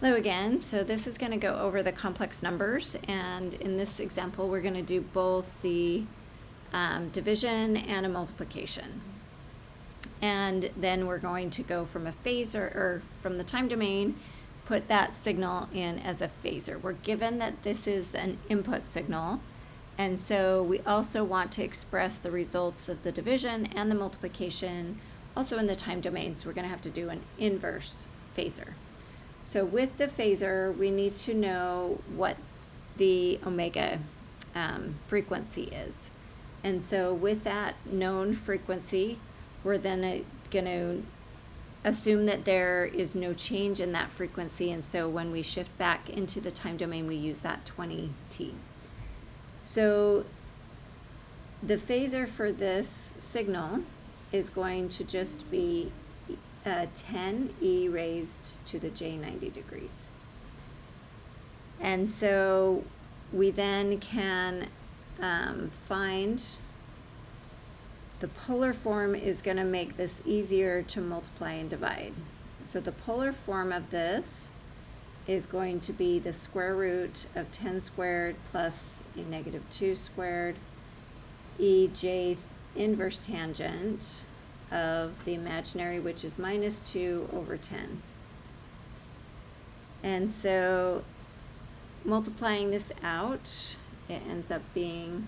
Hello again. So this is going to go over the complex numbers, and in this example we're going to do both the division and a multiplication. And then we're going to go from a phasor, or from the time domain, put that signal in as a phasor. We're given that this is an input signal, and so we also want to express the results of the division and the multiplication also in the time domain, so we're going to have to do an inverse phasor. So with the phasor, we need to know what the omega frequency is. And so with that known frequency, we're then going to assume that there is no change in that frequency. And so when we shift back into the time domain, we use that 20t. So the phasor for this signal is going to just be 10 e raised to the j 90 degrees. And so we then can find the polar form is going to make this easier to multiply and divide. So the polar form of this is going to be the square root of 10 squared plus a negative 2 squared ej inverse tangent of the imaginary, which is minus 2 over 10. And so multiplying this out, it ends up being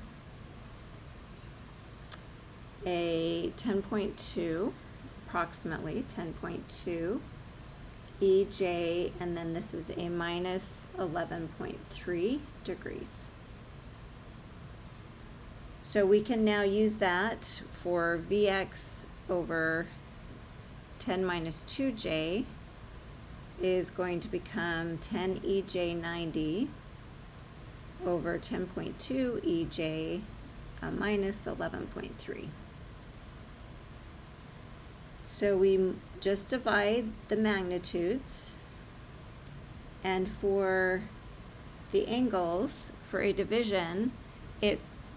a 10.2, approximately 10.2 EJ, and then this is a minus 11.3 degrees. So we can now use that for Vx over 10 minus 2j is going to become 10 EJ 90 over 10.2 EJ minus 11.3. So we just divide the magnitudes, and for the angles for a division,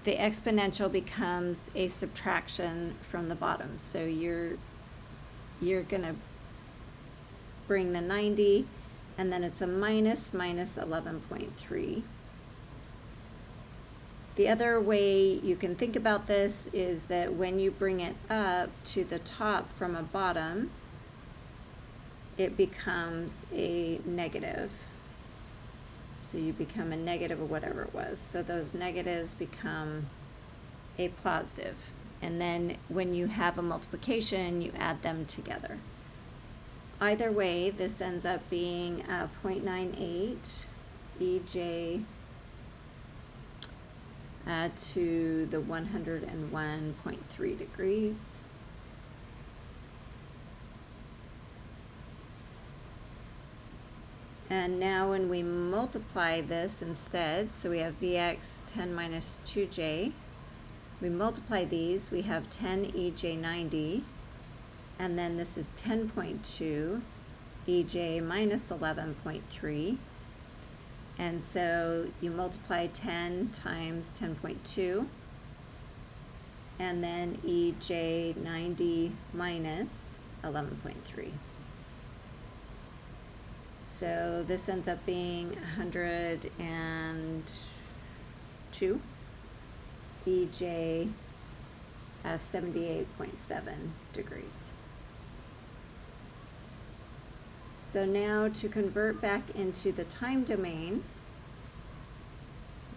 the exponential becomes a subtraction from the bottom. So you're gonna bring the 90, and then it's a minus 11.3. The other way you can think about this is that when you bring it up to the top from a bottom, it becomes a negative. So you become a negative of whatever it was. So those negatives become a positive. And then when you have a multiplication, you add them together. Either way, this ends up being 0.98 EJ to the 101.3 degrees. And now when we multiply this instead, so we have Vx 10 minus 2j, we multiply these, we have 10 EJ 90, and then this is 10.2 EJ minus 11.3, and so you multiply 10 times 10.2, and then EJ 90 minus 11.3. So this ends up being 102 EJ 78.7 degrees. So now to convert back into the time domain,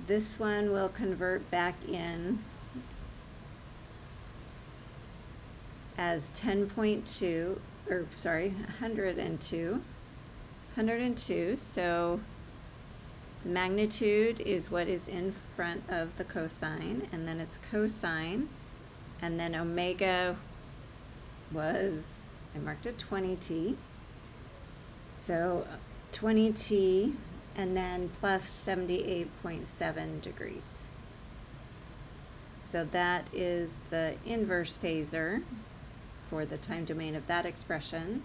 this one will convert back in as 10.2, or sorry, 102. 102, so the magnitude is what is in front of the cosine, and then it's cosine, and then omega was, I marked it 20t, so 20t, and then plus 78.7 degrees. So that is the inverse phasor for the time domain of that expression.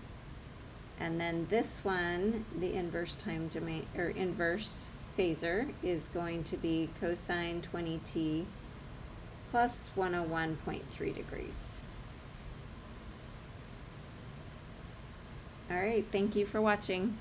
And then this one, the inverse time domain, or inverse phasor, is going to be cosine 20t plus 101.3 degrees. All right, thank you for watching.